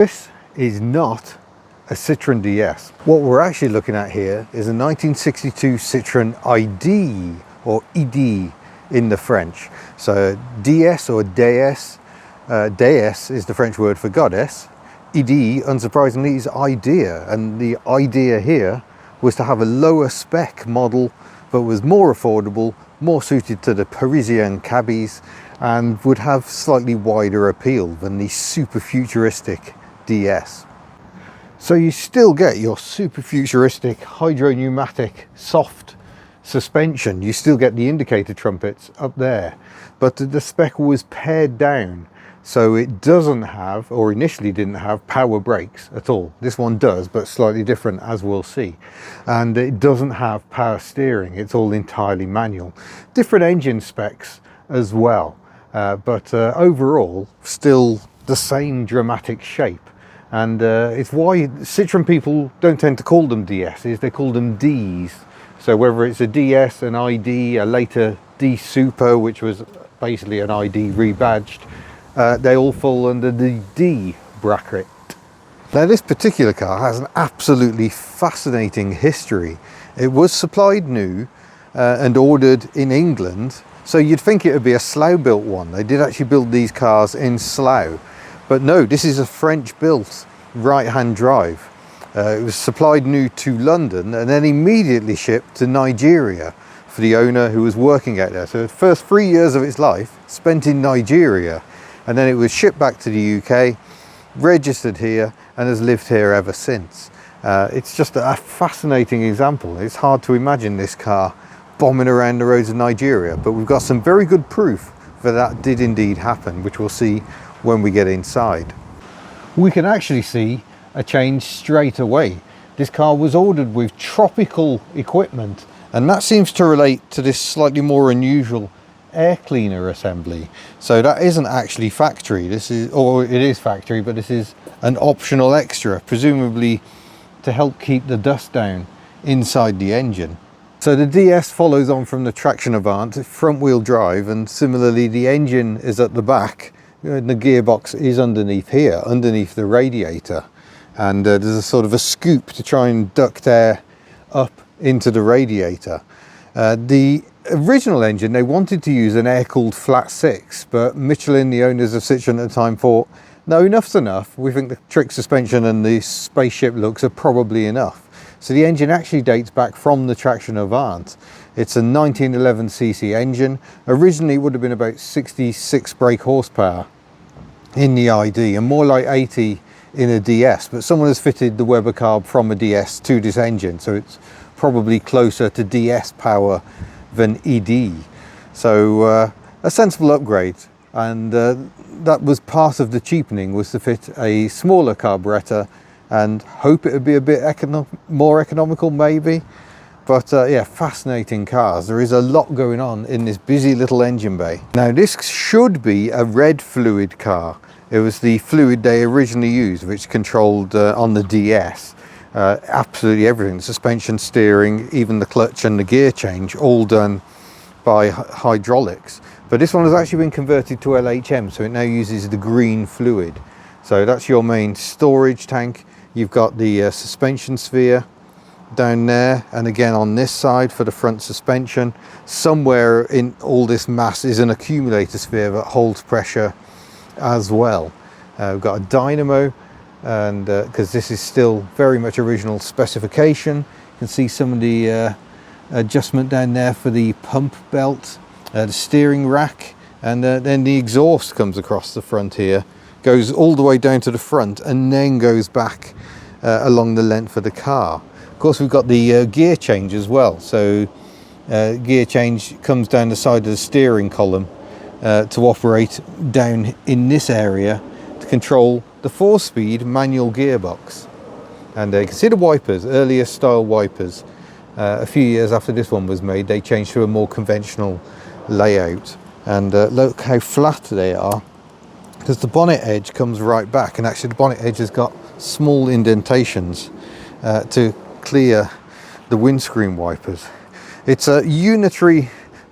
This is not a Citroën DS. What we're actually looking at here is a 1962 Citroën ID, or ID in the French. So DS or DS, DS is the French word for goddess. ID, unsurprisingly, is idea, and the idea here was to have a lower spec model but was more affordable, more suited to the Parisian cabbies, and would have slightly wider appeal than the super futuristic DS. So you still get your super futuristic hydro-pneumatic soft suspension, you still get the indicator trumpets up there, but the spec was pared down, so it doesn't have, or initially didn't have, power brakes at all. This one does, but slightly different, as we'll see. And it doesn't have power steering, it's all entirely manual. Different engine specs as well, but overall still the same dramatic shape. And it's why Citroën people don't tend to call them DSs, they call them Ds. So whether it's a DS, an ID, a later D Super, which was basically an ID rebadged, they all fall under the D bracket. Now this particular car has an absolutely fascinating history. It was supplied new and ordered in England, so you'd think it would be a Slough built one. They did actually build these cars in Slough, but no, this is a French built right-hand drive. It was supplied new to London and then immediately shipped to Nigeria for the owner who was working out there. So the first 3 years of its life spent in Nigeria, and then it was shipped back to the UK, registered here, and has lived here ever since. It's just a fascinating example. It's hard to imagine this car bombing around the roads of Nigeria, but we've got some very good proof that that did indeed happen, which we'll see when we get inside. We can actually see a change straight away. This car was ordered with tropical equipment, and that seems to relate to this slightly more unusual air cleaner assembly. So that isn't actually factory, this is, or it is factory, but this is an optional extra, presumably to help keep the dust down inside the engine. So the DS follows on from the Traction Avant, front wheel drive, and similarly the engine is at the back, and the gearbox is underneath here, underneath the radiator, and there's a sort of a scoop to try and duct air up into the radiator. The original engine, they wanted to use an air-cooled flat six, but Michelin, the owners of Citroën at the time, thought, no, enough's enough. We think the trick suspension and the spaceship looks are probably enough. So the engine actually dates back from the Traction Avant. It's a 1911cc engine. Originally it would have been about 66 brake horsepower in the ID and more like 80 in a DS, but someone has fitted the Weber carb from a DS to this engine, so it's probably closer to DS power than ED. So a sensible upgrade, and that was part of the cheapening, was to fit a smaller carburettor and hope it would be a bit more economical maybe. But yeah, fascinating cars. There is a lot going on in this busy little engine bay. Now this should be a red fluid car. It was the fluid they originally used, which controlled on the DS absolutely everything, the suspension, steering, even the clutch and the gear change, all done by hydraulics. But this one has actually been converted to LHM, so it now uses the green fluid. So that's your main storage tank. You've got the suspension sphere down there, and again on this side for the front suspension. Somewhere in all this mass is an accumulator sphere that holds pressure as well. We've got a dynamo, and because this is still very much original specification, you can see some of the adjustment down there for the pump belt, the steering rack, and then the exhaust comes across the front here, goes all the way down to the front, and then goes back along the length of the car. Of course, we've got the gear change as well. So gear change comes down the side of the steering column to operate down in this area to control the 4-speed manual gearbox. And you can see the wipers, earlier style wipers. A few years after this one was made, they changed to a more conventional layout. And look how flat they are, because the bonnet edge comes right back, and actually the bonnet edge has got small indentations to clear the windscreen wipers. It's a unitary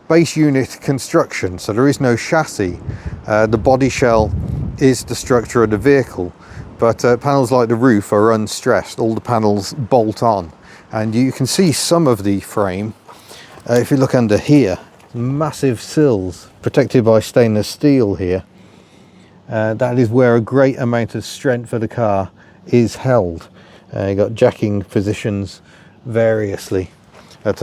base unit construction, so there is no chassis. The body shell is the structure of the vehicle, but panels like the roof are unstressed. All the panels bolt on, and you can see some of the frame. If you look under here, massive sills protected by stainless steel here. That is where a great amount of strength for the car is held. You got jacking positions variously.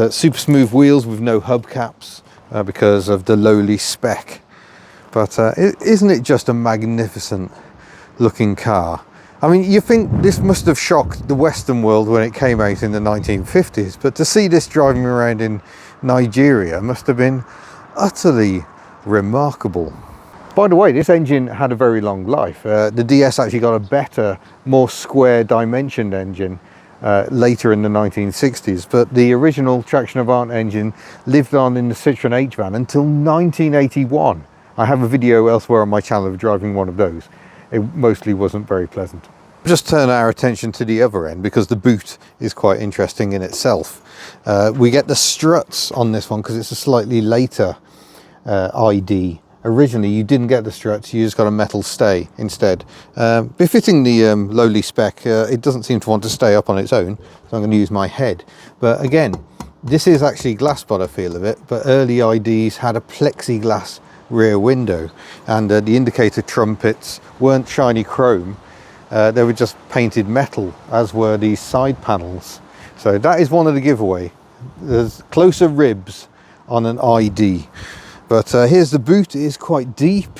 Super smooth wheels with no hubcaps because of the lowly spec. But isn't it just a magnificent looking car? I mean, you think this must have shocked the Western world when it came out in the 1950s, but to see this driving around in Nigeria must have been utterly remarkable. By the way, this engine had a very long life. The DS actually got a better, more square dimensioned engine later in the 1960s, but the original traction Avant engine lived on in the Citroën H-Van until 1981. I have a video elsewhere on my channel of driving one of those. It mostly wasn't very pleasant. Just turn our attention to the other end because the boot is quite interesting in itself. We get the struts on this one because it's a slightly later ID. Originally you didn't get the struts, you just got a metal stay instead. Befitting the lowly spec, it doesn't seem to want to stay up on its own, so I'm going to use my head. But again, this is actually glass by the feel of it, but early IDs had a plexiglass rear window, and the indicator trumpets weren't shiny chrome, they were just painted metal, as were these side panels. So that is one of the giveaway. There's closer ribs on an ID. But here's the boot. It is quite deep.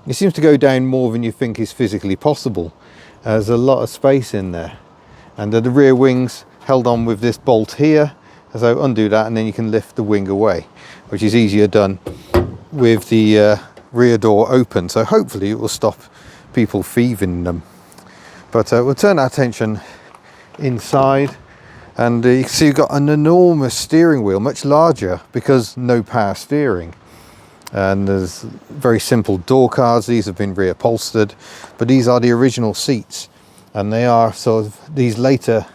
It seems to go down more than you think is physically possible. There's a lot of space in there. And the rear wings held on with this bolt here. So undo that and then you can lift the wing away, which is easier done with the rear door open. So hopefully it will stop people thieving them. But we'll turn our attention inside. And you can see you've got an enormous steering wheel, much larger because no power steering. And there's very simple door cards. These have been reupholstered, but these are the original seats, and they are sort of, these later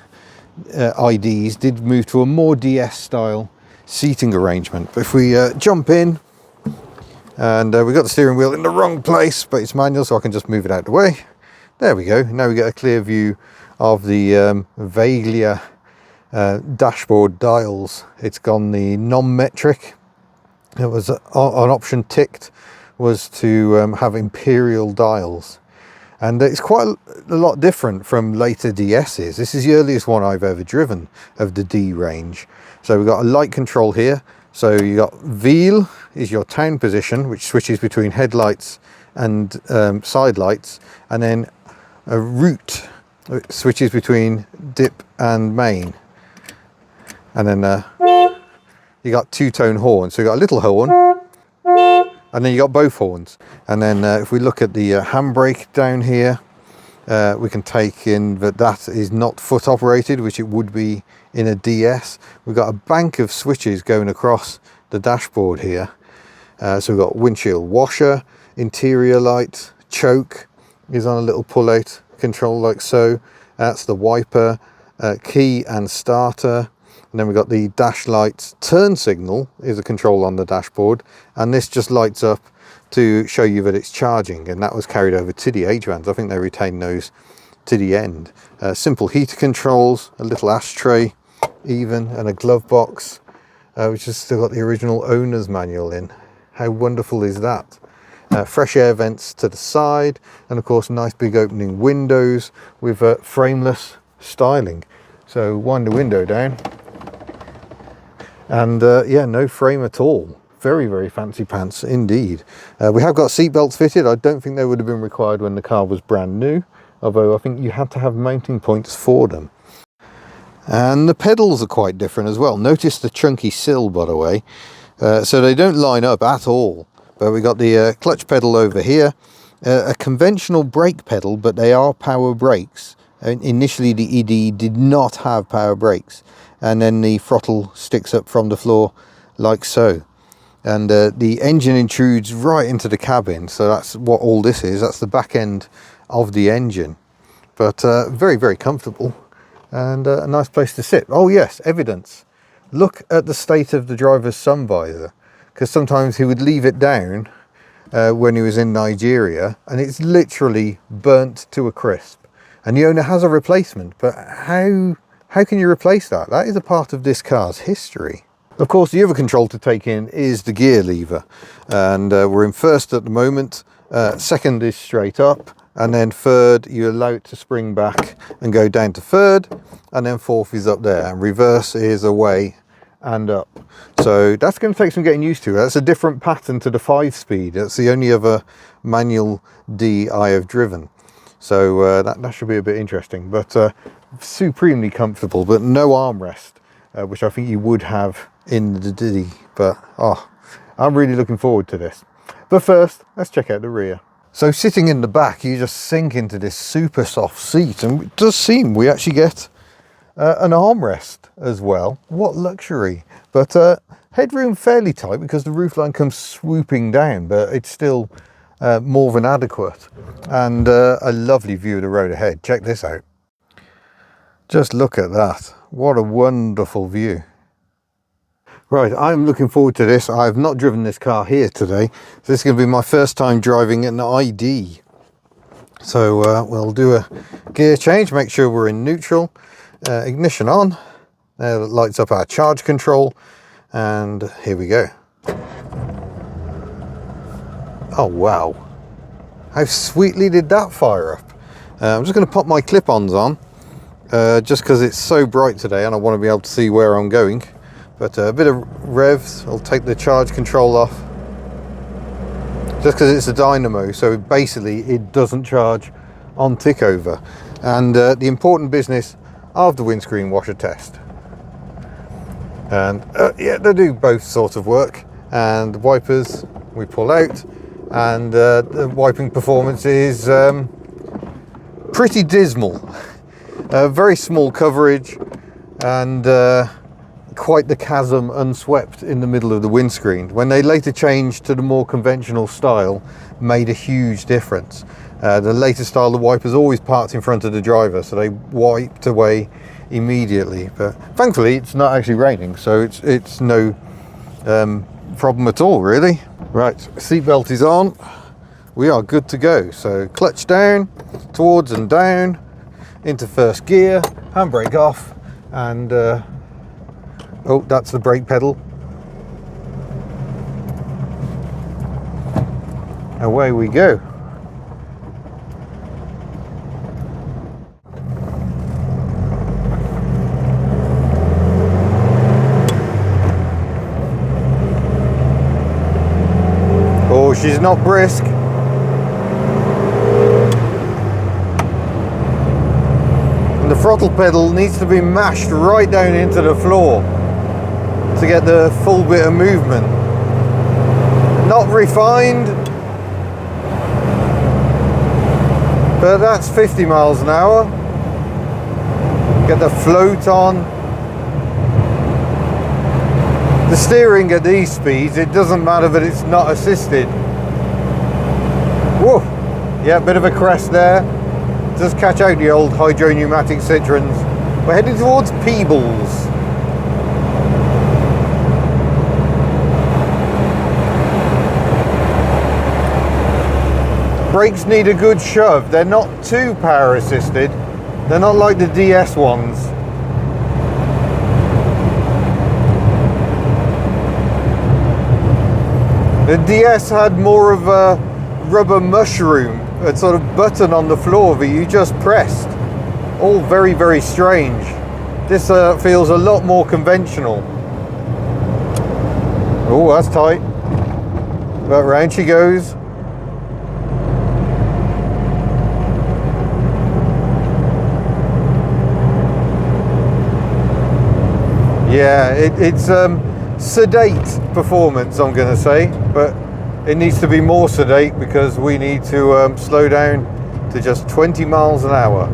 IDs did move to a more DS style seating arrangement. But if we jump in, and we've got the steering wheel in the wrong place, but it's manual, so I can just move it out of the way. There we go. Now we get a clear view of the Vaglia dashboard dials. It's gone the non-metric. It was an option ticked was to have imperial dials, and it's quite a lot different from later DS's. This is the earliest one I've ever driven of the D range. So we've got a light control here. So you got Wheel is your town position, which switches between headlights and side lights, and then a route switches between dip and main, and then you got two-tone horns. So you got a little horn, and then you got both horns. And then if we look at the handbrake down here, we can take in that is not foot operated, which it would be in a DS. We've got a bank of switches going across the dashboard here. So we've got windshield washer, interior light, choke is on a little pull-out control like so. That's the wiper, key and starter. And then we've got the dash lights. Turn signal is a control on the dashboard, and this just lights up to show you that it's charging, and that was carried over to the H-Vans. I think they retained those to the end. Simple heater controls, a little ashtray even, and a glove box, which has still got the original owner's manual in. How wonderful is that? Fresh air vents to the side, and of course nice big opening windows with frameless styling. So wind the window down, and yeah, no frame at all. Very, very fancy pants indeed. We have got seat belts fitted. I don't think they would have been required when the car was brand new, although I think you had to have mounting points for them. And the pedals are quite different as well. Notice the chunky sill, by the way. So they don't line up at all. But we got the clutch pedal over here, a conventional brake pedal, but they are power brakes. Initially the ED did not have power brakes, and then the throttle sticks up from the floor like so. And the engine intrudes right into the cabin, so that's what all this is. That's the back end of the engine, but very, very comfortable, and a nice place to sit. Oh yes, evidence. Look at the state of the driver's sun visor, because sometimes he would leave it down when he was in Nigeria, and it's literally burnt to a crisp. and the owner has a replacement, but how can you replace that? That is a part of this car's history. Of course, the other control to take in is the gear lever, and we're in first at the moment. Second is straight up, and then third you allow it to spring back and go down to third, and then fourth is up there, and reverse is away and up. So that's going to take some getting used to. That's a different pattern to the 5-speed. That's the only other manual D I have driven. So that should be a bit interesting, but supremely comfortable, but no armrest, which I think you would have in the D. But I'm really looking forward to this. But first, let's check out the rear. So sitting in the back, you just sink into this super soft seat, and it does seem we actually get an armrest as well. What luxury. But headroom fairly tight because the roofline comes swooping down, but it's still more than adequate. And a lovely view of the road ahead. Check this out. Just look at that. What a wonderful view. Right, I'm looking forward to this. I've not driven this car here today, so this is going to be my first time driving an ID. So we'll do a gear change, make sure we're in neutral, ignition on, that lights up our charge control, and here we go. Oh wow, how sweetly did that fire up. I'm just going to pop my clip-ons on, just because it's so bright today and I want to be able to see where I'm going. But a bit of revs, I'll take the charge control off, just because it's a dynamo, so basically it doesn't charge on tick over. And the important business of the windscreen washer test. And yeah, they do both sorts of work. And the wipers we pull out, and the wiping performance is pretty dismal. Very small coverage, and quite the chasm unswept in the middle of the windscreen. When they later changed to the more conventional style, made a huge difference. The later style of wipers always parked in front of the driver, so they wiped away immediately. But thankfully it's not actually raining, so it's no problem at all really. Right, seatbelt is on, we are good to go. So clutch down, towards and down, into first gear, handbrake off, and oh, that's the brake pedal. Away we go. Oh, she's not brisk. And the throttle pedal needs to be mashed right down into the floor to get the full bit of movement. Not refined, but that's 50 miles an hour. Get the float on. The steering at these speeds, it doesn't matter that it's not assisted. Whoa, yeah, bit of a crest there. Just catch out the old hydro pneumatic Citroens. We're heading towards Peebles. Brakes need a good shove. They're not too power assisted. They're not like the DS ones. The DS had more of a rubber mushroom, a sort of button on the floor that you just pressed. All very, very strange. This feels a lot more conventional. Oh, that's tight. But round she goes. Yeah, it's sedate performance, I'm going to say, but it needs to be more sedate because we need to slow down to just 20 miles an hour,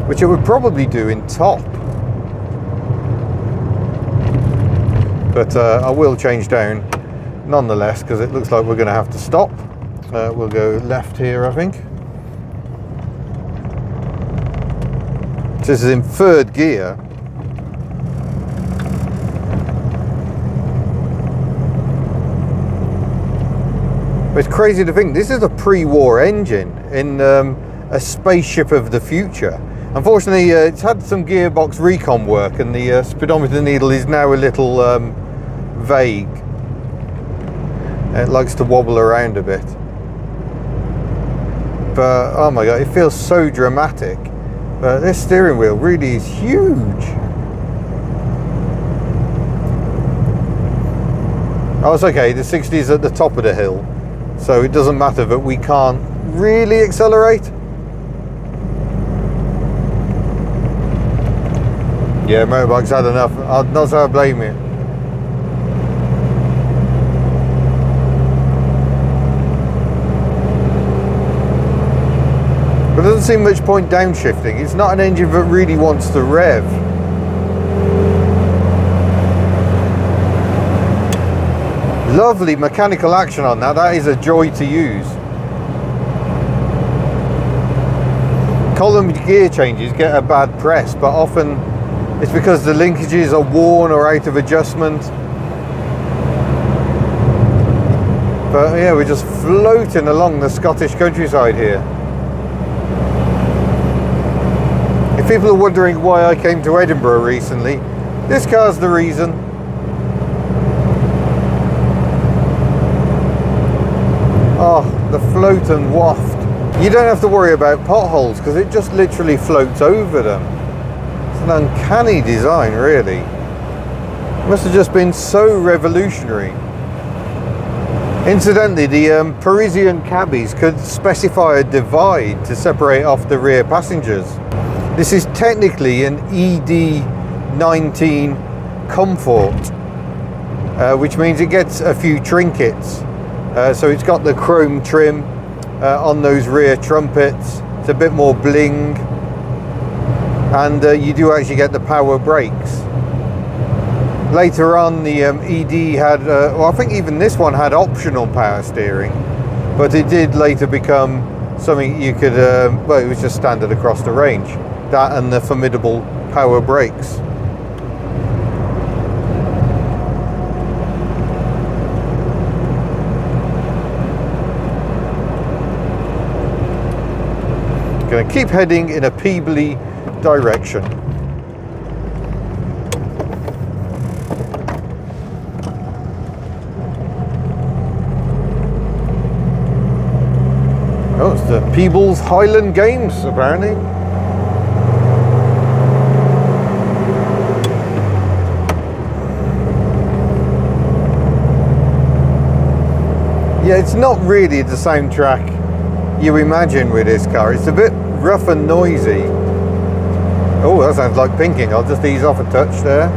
which it would probably do in top. But I will change down nonetheless because it looks like we're going to have to stop. We'll go left here, I think. This is in third gear. It's crazy to think this is a pre-war engine in a a spaceship of the future. Unfortunately, it's had some gearbox recon work, and the speedometer needle is now a little vague. It likes to wobble around a bit. But oh my god, it feels so dramatic. But this steering wheel really is huge. Oh, it's okay, the 60 is at the top of the hill, so it doesn't matter that we can't really accelerate. Yeah, motorbike's had enough. Not so I blame you. But there doesn't seem much point downshifting. It's not an engine that really wants to rev. Lovely mechanical action on that. That is a joy to use. Column gear changes get a bad press, but often it's because the linkages are worn or out of adjustment. But yeah, we're just floating along the Scottish countryside here. If people are wondering why I came to Edinburgh recently, this car's the reason. Oh, the float and waft. You don't have to worry about potholes because it just literally floats over them. It's an uncanny design, really. It must have just been so revolutionary. Incidentally, the Parisian cabbies could specify a divide to separate off the rear passengers. This is technically an ID19 Confort, which means it gets a few trinkets. So it's got the chrome trim on those rear trumpets. It's a bit more bling, and you do actually get the power brakes. Later on, the ED had, well, I think even this one had optional power steering, but it did later become something you could, well, it was just standard across the range. That and the formidable power brakes. Going to keep heading in a Peebly direction. Oh, it's the Peebles Highland Games, apparently. Yeah, it's not really the same track you imagine with this car. It's a bit rough and noisy. Oh, that sounds like pinking. I'll just ease off a touch there.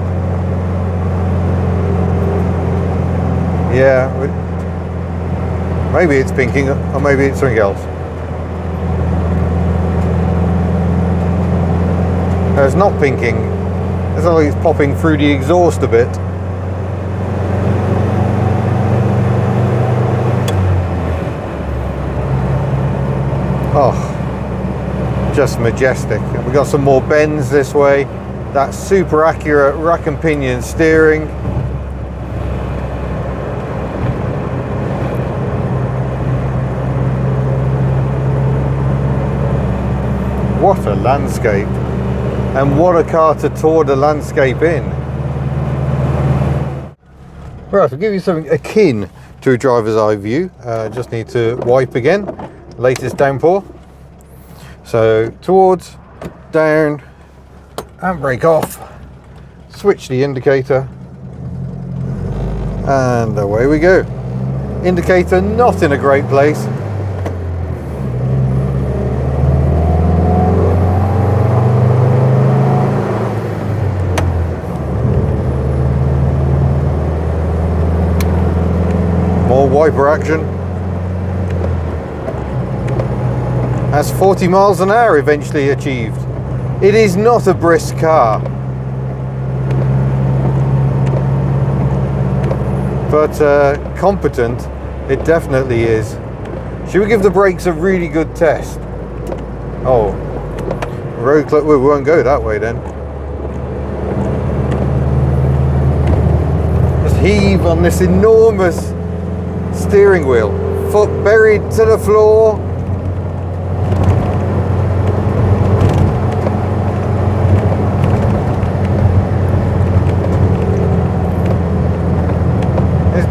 Yeah, maybe it's pinking, or maybe it's something else. No, it's not pinking. It's not like it's popping through the exhaust a bit. Oh, just majestic. We've got some more bends this way. That super accurate rack and pinion steering. What a landscape. And what a car to tour the landscape in. Right, I'll give you something akin to a driver's eye view. Just need to wipe again. Latest downpour. So towards, down, and brake off. Switch the indicator, and away we go. Indicator not in a great place. More wiper action. That's 40 miles an hour eventually achieved. It is not a brisk car, but competent it definitely is. Should we give the brakes a really good test? Oh, road closed. We won't go that way then. Just heave on this enormous steering wheel, foot buried to the floor.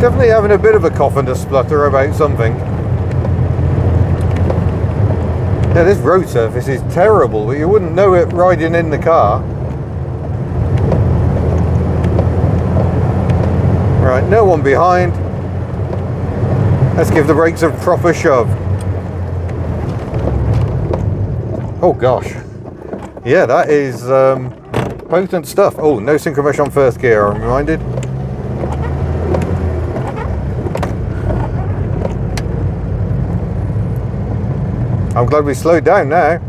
Definitely having a bit of a cough and a splutter about something. Yeah, this road surface is terrible, but you wouldn't know it riding in the car. Right, no one behind. Let's give the brakes a proper shove. Oh gosh. Yeah, that is potent stuff. Oh, no synchro on first gear, I'm reminded. I'm glad we slowed down now.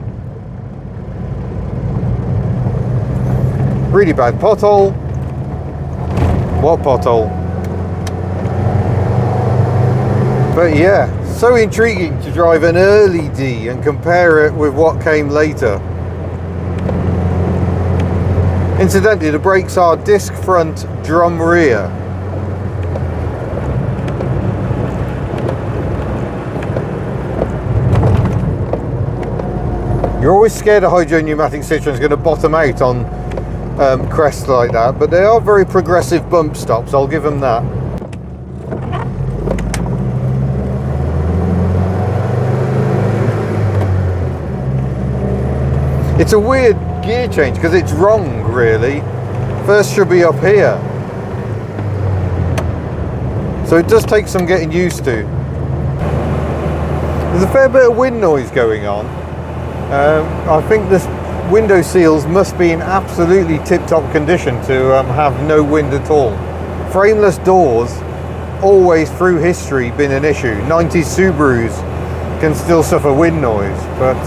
Really bad pothole. What pothole? But yeah, so intriguing to drive an early D and compare it with what came later. Incidentally, the brakes are disc front, drum rear. You're always scared a hydro pneumatic Citroen is going to bottom out on crests like that, but they are very progressive bump stops, I'll give them that. It's a weird gear change because it's wrong, really. First should be up here. So it does take some getting used to. There's a fair bit of wind noise going on. I think the window seals must be in absolutely tip-top condition to have no wind at all. Frameless doors, always through history been an issue. 90s Subarus can still suffer wind noise, but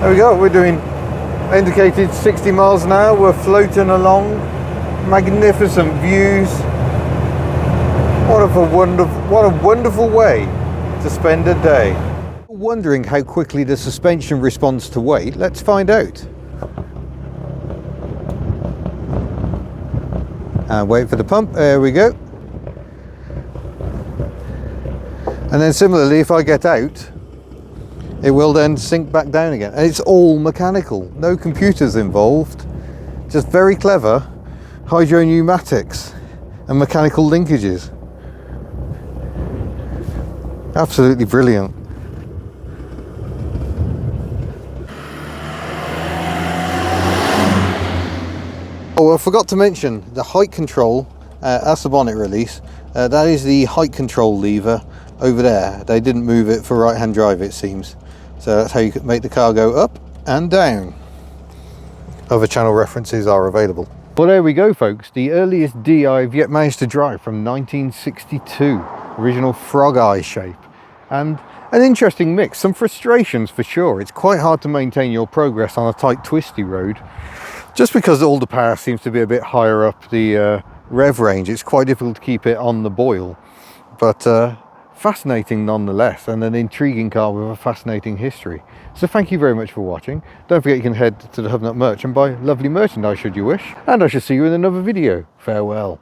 there we go, we're doing indicated 60 miles an hour, we're floating along, magnificent views. What a wonderful way to spend a day. Wondering how quickly the suspension responds to weight? Let's find out. And wait for the pump, there we go. And then similarly, if I get out, it will then sink back down again. And it's all mechanical, no computers involved, just very clever hydro pneumatics and mechanical linkages. Absolutely brilliant. Oh, I forgot to mention the height control, that's the bonnet release, that is the height control lever over there. They didn't move it for right hand drive, it seems. So that's how you can make the car go up and down. Other channel references are available. Well, there we go, folks. The earliest D I've yet managed to drive from 1962. Original frog eye shape. And an interesting mix. Some frustrations for sure. It's quite hard to maintain your progress on a tight, twisty road. Just because all the power seems to be a bit higher up the rev range, it's quite difficult to keep it on the boil. But fascinating nonetheless, and an intriguing car with a fascinating history. So thank you very much for watching. Don't forget you can head to the Hub Nut merch and buy lovely merchandise should you wish. And I shall see you in another video. Farewell.